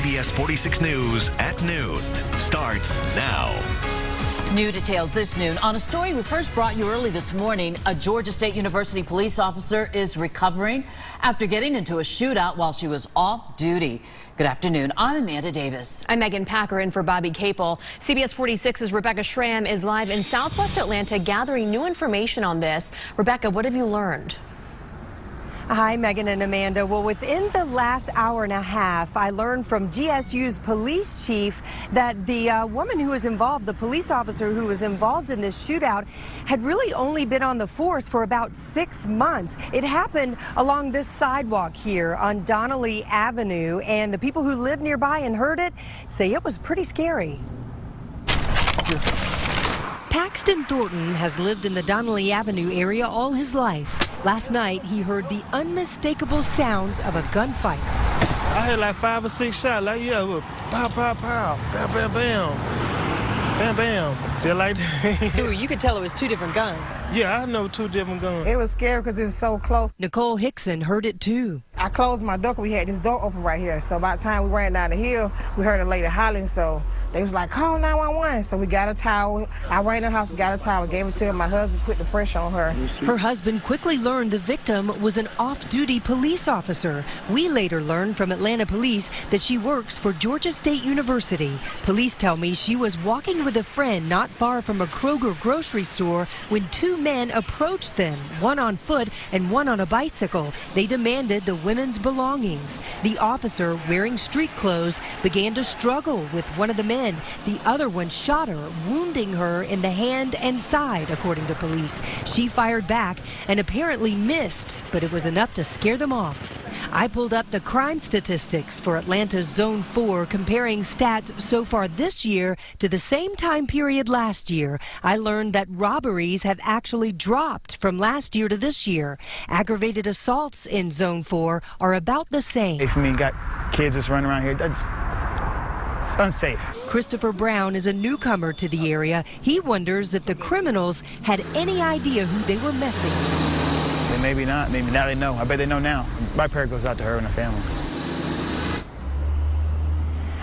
CBS 46 News at noon starts now. New details this noon on a story we first brought you early this morning. A Georgia State University police officer is recovering after getting into a shootout while she was off duty. Good afternoon. I'm Amanda Davis. I'm Megan Packer in for Bobby Capel. CBS 46's Rebecca Schramm is live in Southwest Atlanta gathering new information on this. Rebecca, what have you learned? Hi, Megan and Amanda. Well, within the last hour and a half, I learned from GSU's police chief that the woman who was involved, the police officer who was involved in this shootout, had really only been on the force for about 6 months. It happened along this sidewalk here on Donnelly Avenue, and the people who live nearby and heard it say it was pretty scary. Paxton Thornton has lived in the Donnelly Avenue area all his life. Last night, he heard the unmistakable sounds of a gunfight. I heard like 5 or 6 shots, like, yeah, pow, pow, pow, bam, bam, bam, bam, bam, just like that. So you could tell it was 2 different guns? Yeah, I know 2 different guns. It was scary because it's so close. Nicole Hickson heard it too. I closed my door because we had this door open right here. So by the time we ran down the hill, we heard a lady hollering, so they was like, call 911. So we got a towel. I ran in the house and got a towel, gave it to her. My husband put the pressure on her. Her husband quickly learned the victim was an off-duty police officer. We later learned from Atlanta police that she works for Georgia State University. Police tell me she was walking with a friend not far from a Kroger grocery store when 2 men approached them, one on foot and one on a bicycle. They demanded the women's belongings. The officer, wearing street clothes, began to struggle with one of the men. The other one shot her, wounding her in the hand and side, according to police. She fired back and apparently missed, but it was enough to scare them off. I pulled up the crime statistics for Atlanta's Zone 4, comparing stats so far this year to the same time period last year. I learned that robberies have actually dropped from last year to this year. Aggravated assaults in Zone 4 are about the same. If me got kids just running around here, it's unsafe. Christopher Brown is a newcomer to the area. He wonders if the criminals had any idea who they were messing with. Maybe not. Maybe now they know. I bet they know now. My prayer goes out to her and her family.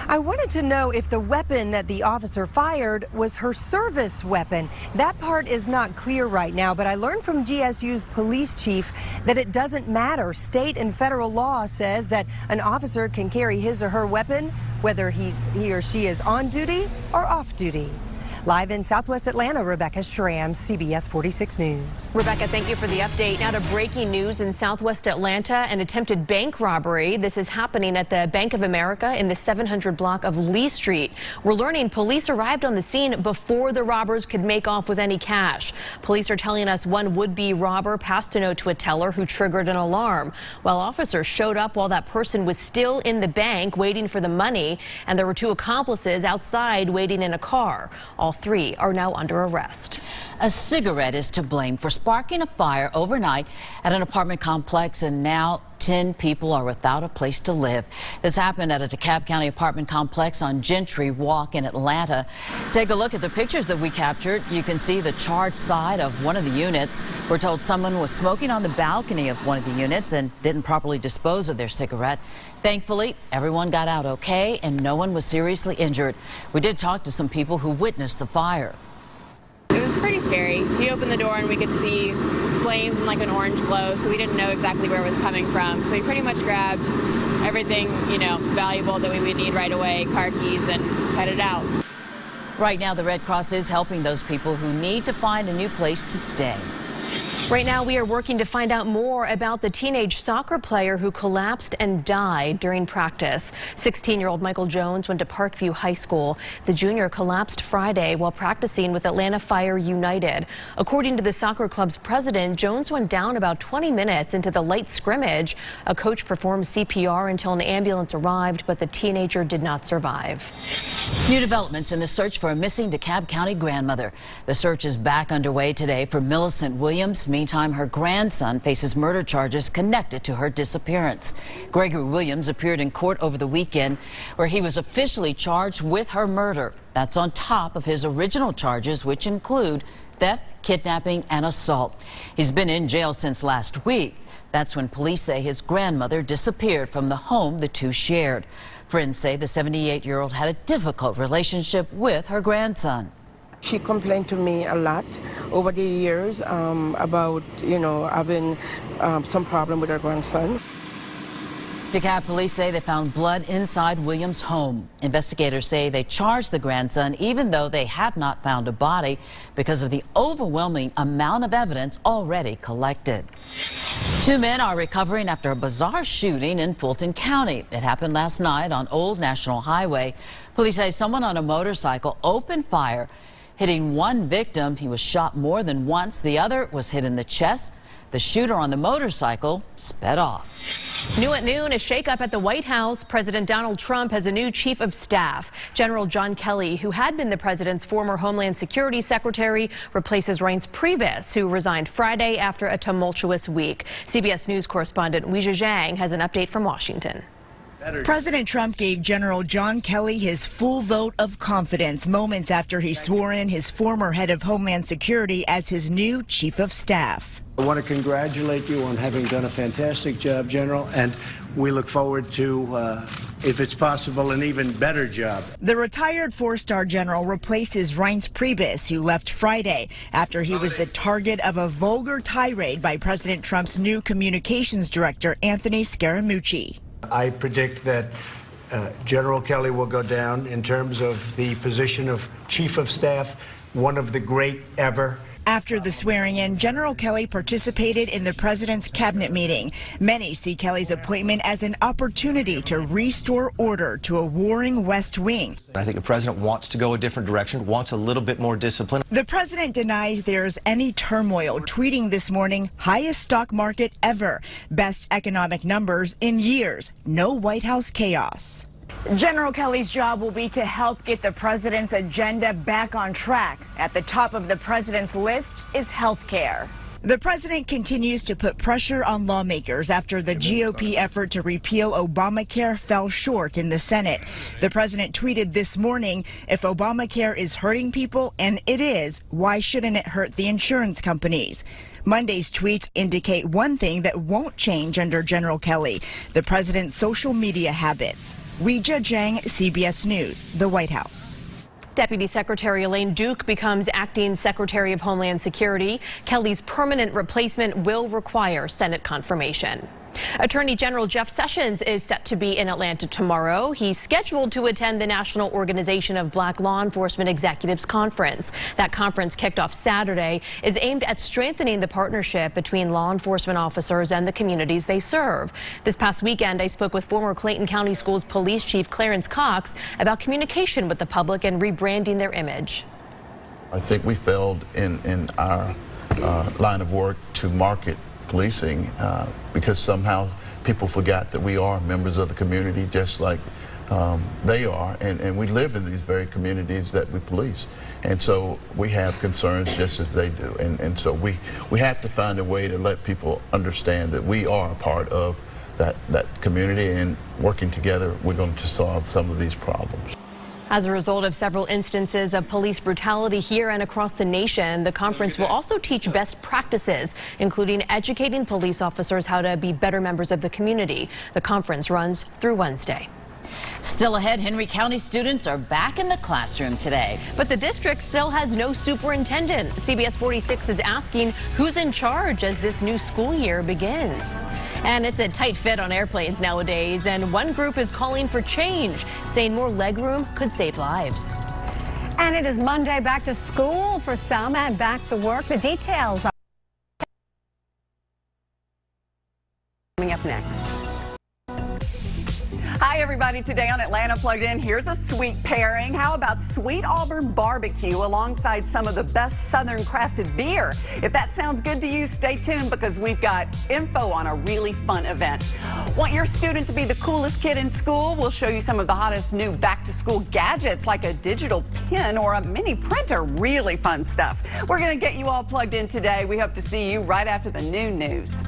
I wanted to know if the weapon that the officer fired was her service weapon. That part is not clear right now, but I learned from GSU's police chief that it doesn't matter. State and federal law says that an officer can carry his or her weapon whether he or she is on duty or off duty. Live in Southwest Atlanta, Rebecca Schramm, CBS 46 News. Rebecca, thank you for the update. Now to breaking news in Southwest Atlanta, an attempted bank robbery. This is happening at the Bank of America in the 700 block of Lee Street. We're learning police arrived on the scene before the robbers could make off with any cash. Police are telling us one would-be robber passed a note to a teller who triggered an alarm. While officers showed up while that person was still in the bank waiting for the money, and there were 2 accomplices outside waiting in a car. All 3 are now under arrest. A cigarette is to blame for sparking a fire overnight at an apartment complex, and now 10 people are without a place to live. This happened at a DeKalb County apartment complex on Gentry Walk in Atlanta. Take a look at the pictures that we captured. You can see the charred side of one of the units. We're told someone was smoking on the balcony of one of the units and didn't properly dispose of their cigarette. Thankfully, everyone got out okay and no one was seriously injured. We did talk to some people who witnessed the fire. It was pretty scary. He opened the door and we could see flames and like an orange glow, so we didn't know exactly where it was coming from. So we pretty much grabbed everything, valuable that we would need right away, car keys, and headed out. Right now, the Red Cross is helping those people who need to find a new place to stay. Right now, we are working to find out more about the teenage soccer player who collapsed and died during practice. 16-year-old Michael Jones went to Parkview High School. The junior collapsed Friday while practicing with Atlanta Fire United. According to the soccer club's president, Jones went down about 20 minutes into the light scrimmage. A coach performed CPR until an ambulance arrived, but the teenager did not survive. New developments in the search for a missing DeKalb County grandmother. The search is back underway today for Millicent Williams. Meantime, her grandson faces murder charges connected to her disappearance. Gregory Williams appeared in court over the weekend where he was officially charged with her murder. That's on top of his original charges, which include theft, kidnapping, and assault. He's been in jail since last week. That's when police say his grandmother disappeared from the home the two shared. Friends say the 78-year-old had a difficult relationship with her grandson. She complained to me a lot over the years about, having some problem with her grandson. DeKalb police say they found blood inside Williams' home. Investigators say they charged the grandson even though they have not found a body because of the overwhelming amount of evidence already collected. Two men are recovering after a bizarre shooting in Fulton County. It happened last night on Old National Highway. Police say someone on a motorcycle opened fire, hitting one victim. He was shot more than once. The other was hit in the chest. The shooter on the motorcycle sped off. New at noon, a shakeup at the White House. President Donald Trump has a new chief of staff. General John Kelly, who had been the president's former Homeland Security secretary, replaces Reince Priebus, who resigned Friday after a tumultuous week. CBS News correspondent Weijia Zhang has an update from Washington. President Trump gave General John Kelly his full vote of confidence moments after he swore in his former head of Homeland Security as his new chief of staff. I want to congratulate you on having done a fantastic job, General, and we look forward to, if it's possible, an even better job. The retired four-star general replaces Reince Priebus, who left Friday after he was the target of a vulgar tirade by President Trump's new communications director, Anthony Scaramucci. I predict that General Kelly will go down in terms of the position of chief of staff, one of the great ever. After the swearing-in, General Kelly participated in the president's cabinet meeting. Many see Kelly's appointment as an opportunity to restore order to a warring West Wing. I think the president wants to go a different direction, wants a little bit more discipline. The president denies there's any turmoil, tweeting this morning, highest stock market ever, best economic numbers in years, no White House chaos. General Kelly's job will be to help get the president's agenda back on track. At the top of the president's list is health care. The president continues to put pressure on lawmakers after the GOP effort to repeal Obamacare fell short in the Senate. The president tweeted this morning, if Obamacare is hurting people, and it is, why shouldn't it hurt the insurance companies? Monday's tweets indicate one thing that won't change under General Kelly, the president's social media habits. Weijia Zhang, CBS News, the White House. Deputy Secretary Elaine Duke becomes acting Secretary of Homeland Security. Kelly's permanent replacement will require Senate confirmation. Attorney General Jeff Sessions is set to be in Atlanta tomorrow. He's scheduled to attend the National Organization of Black Law Enforcement Executives Conference. That conference, kicked off Saturday, is aimed at strengthening the partnership between law enforcement officers and the communities they serve. This past weekend, I spoke with former Clayton County Schools Police Chief Clarence Cox about communication with the public and rebranding their image. I think we failed in our line of work to market policing because somehow people forgot that we are members of the community just like they are, and we live in these very communities that we police, and so we have concerns just as they do, and so we have to find a way to let people understand that we are a part of that community, and working together we're going to solve some of these problems. As a result of several instances of police brutality here and across the nation, the conference will also teach best practices, including educating police officers how to be better members of the community. The conference runs through Wednesday. Still ahead, Henry County students are back in the classroom today. But the district still has no superintendent. CBS 46 is asking who's in charge as this new school year begins. And it's a tight fit on airplanes nowadays, and one group is calling for change, saying more legroom could save lives. And it is Monday, back to school for some and back to work. The details are coming up next. Hi, everybody. Today on Atlanta Plugged In, here's a sweet pairing. How about Sweet Auburn barbecue alongside some of the best Southern crafted beer? If that sounds good to you, stay tuned because we've got info on a really fun event. Want your student to be the coolest kid in school? We'll show you some of the hottest new back-to-school gadgets like a digital pen or a mini printer. Really fun stuff. We're going to get you all plugged in today. We hope to see you right after the noon news.